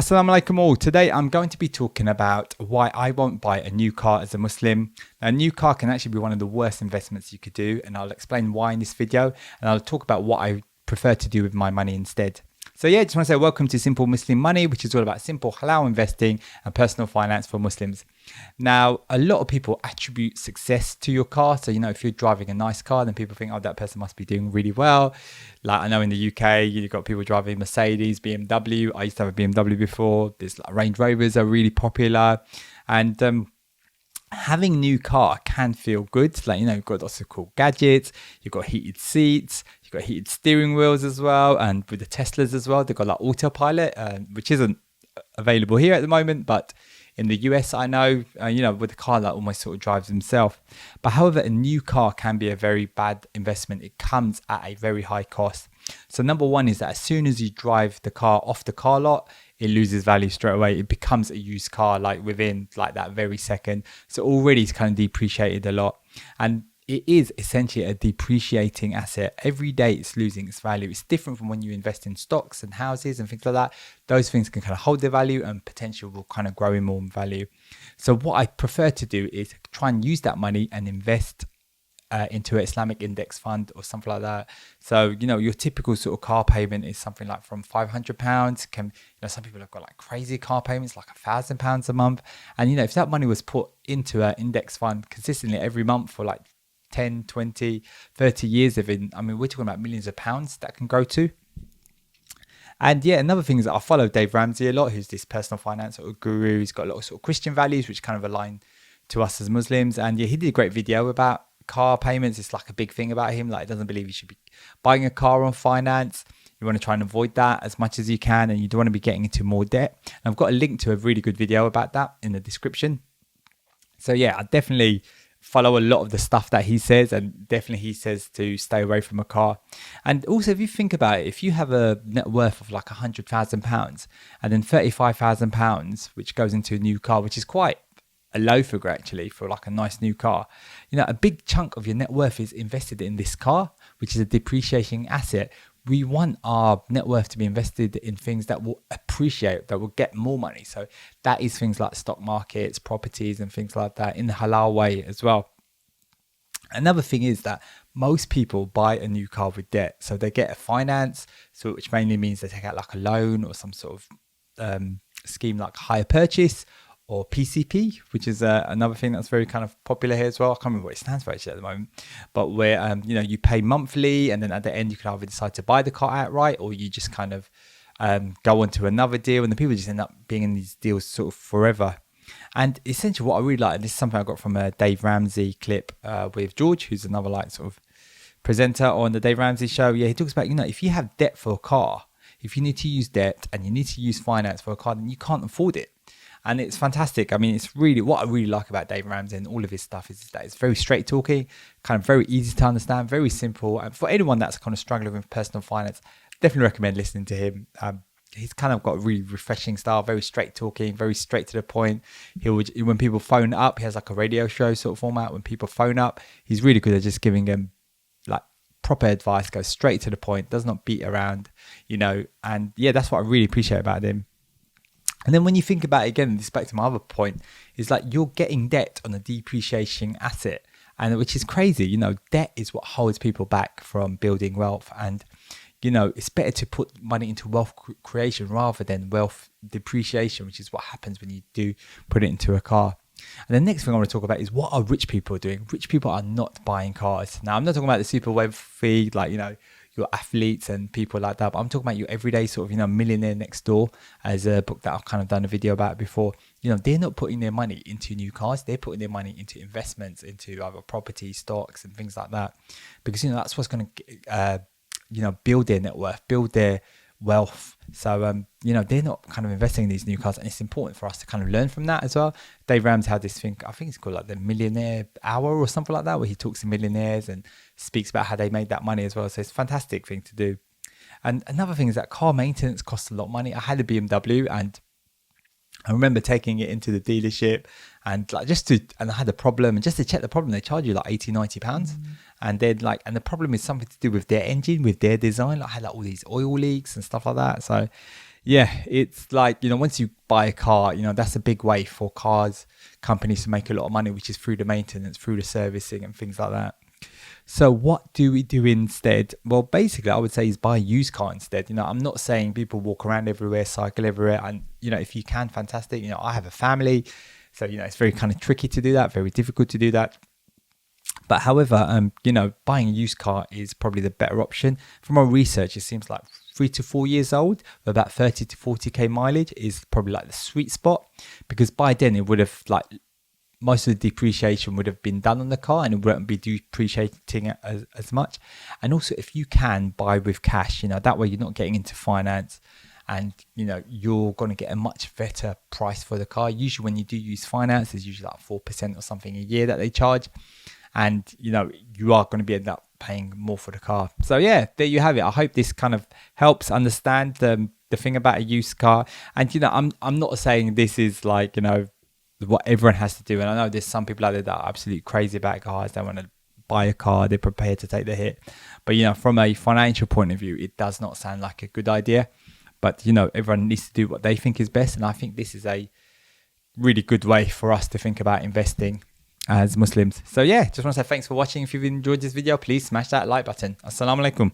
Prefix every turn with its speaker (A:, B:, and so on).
A: Assalamu alaikum all. Today I'm going to be talking about why I won't buy a new car as a Muslim. Now, a new car can actually be one of the worst investments you could do, and I'll explain why in this video, and I'll talk about what I prefer to do with my money instead. So yeah, just want to say welcome to Simple Muslim Money, which is all about simple halal investing and personal finance for Muslims. Now, a lot of people attribute success to your car. So, if you're driving a nice car, then people think, oh, that person must be doing really well. Like I know in the UK, you've got people driving Mercedes, BMW. I used to have a BMW before. There's like Range Rovers are really popular. And having a new car can feel good. Like, you've got lots of cool gadgets. You've got heated seats. You've got heated steering wheels as well. And with the Teslas as well, they've got like autopilot, which isn't available here at the moment, but in the US, I know, with the car that almost sort of drives himself. But however, a new car can be a very bad investment. It comes at a very high cost. So number one is that as soon as you drive the car off the car lot, it loses value straight away. It becomes a used car like within like that very second. So already it's kind of depreciated a lot. And it is essentially a depreciating asset. Every day it's losing its value. It's different from when you invest in stocks and houses and things like that. Those things can kind of hold their value and potentially will kind of grow in more value. So what I prefer to do is try and use that money and invest into an Islamic index fund or something like that. So, your typical sort of car payment is something like from £500. Some people have got like crazy car payments, like £1,000 a month. And, if that money was put into an index fund consistently every month for like 10, 20, 30 years, we're talking about millions of pounds that can grow to. And yeah, another thing is that I follow Dave Ramsey a lot, who's this personal finance sort of guru. He's got a lot of sort of Christian values, which kind of align to us as Muslims. And yeah, he did a great video about car payments. It's like a big thing about him. Like, he doesn't believe you should be buying a car on finance. You want to try and avoid that as much as you can, and you don't want to be getting into more debt. And I've got a link to a really good video about that in the description. So yeah, I definitely follow a lot of the stuff that he says, and definitely he says to stay away from a car. And also, if you think about it, if you have a net worth of like £100,000 and then £35,000 which goes into a new car, which is quite a low figure actually for like a nice new car, a big chunk of your net worth is invested in this car, which is a depreciating asset. We want our net worth to be invested in things that will appreciate, that will get more money. So that is things like stock markets, properties, and things like that in the halal way as well. Another thing is that most people buy a new car with debt. So they get a finance, which mainly means they take out like a loan or some sort of scheme like hire purchase, or PCP, which is another thing that's very kind of popular here as well. I can't remember what it stands for actually at the moment, but where you pay monthly, and then at the end you can either decide to buy the car outright, or you just kind of go on to another deal, and the people just end up being in these deals sort of forever. And essentially what I really like, and this is something I got from a Dave Ramsey clip with George, who's another like sort of presenter on the Dave Ramsey show. Yeah, he talks about, if you have debt for a car, if you need to use debt and you need to use finance for a car, then you can't afford it. And it's fantastic. It's really, what I really like about Dave Ramsey and all of his stuff is that it's very straight talking, kind of very easy to understand, very simple. And for anyone that's kind of struggling with personal finance, definitely recommend listening to him. He's kind of got a really refreshing style, very straight talking, very straight to the point. When people phone up, he has like a radio show sort of format. When people phone up, he's really good at just giving them like proper advice, goes straight to the point, does not beat around, and yeah, that's what I really appreciate about him. And then when you think about it again, this back to my other point, is like you're getting debt on a depreciating asset, and which is crazy. Debt is what holds people back from building wealth. And, it's better to put money into wealth creation rather than wealth depreciation, which is what happens when you do put it into a car. And the next thing I want to talk about is what are rich people doing? Rich people are not buying cars. Now, I'm not talking about the super wealthy, like, your athletes and people like that, but I'm talking about your everyday sort of, millionaire next door, as a book that I've kind of done a video about before. They're not putting their money into new cars. They're putting their money into investments, into either property, stocks, and things like that, because, that's what's going to, build their net worth, build their wealth. So, they're not kind of investing in these new cars, and it's important for us to kind of learn from that as well. Dave Ramsey had this thing, I think it's called like the Millionaire Hour or something like that, where he talks to millionaires and speaks about how they made that money as well. So it's a fantastic thing to do. And another thing is that car maintenance costs a lot of money. I had a BMW, and I remember taking it into the dealership and and I had a problem, and just to check the problem, they charge you like £80-90. And then and the problem is something to do with their engine, with their design. I had like all these oil leaks and stuff like that. So Yeah, it's like, once you buy a car, that's a big way for cars companies to make a lot of money, which is through the maintenance, through the servicing and things like that. So what do we do instead? Well, basically, I would say is buy a used car instead. I'm not saying people walk around everywhere, cycle everywhere. And, if you can, fantastic. I have a family. So, it's very kind of tricky to do that, very difficult to do that. But however, buying a used car is probably the better option. From our research, it seems like 3 to 4 years old, with about 30 to 40k mileage is probably like the sweet spot, because by then it would have like most of the depreciation would have been done on the car and it wouldn't be depreciating it as much. And also, if you can buy with cash, that way you're not getting into finance, and you're going to get a much better price for the car. Usually when you do use finance, it's usually like 4% or something a year that they charge, and you are going to be end up paying more for the car. So yeah, there you have it. I hope this kind of helps understand the thing about a used car. And I'm not saying this is like what everyone has to do. And I know there's some people out there that are absolutely crazy about cars. They want to buy a car, they're prepared to take the hit. But from a financial point of view, it does not sound like a good idea. But everyone needs to do what they think is best. And I think this is a really good way for us to think about investing as Muslims. So yeah, just want to say thanks for watching. If you've enjoyed this video, please smash that like button. Assalamu alaikum.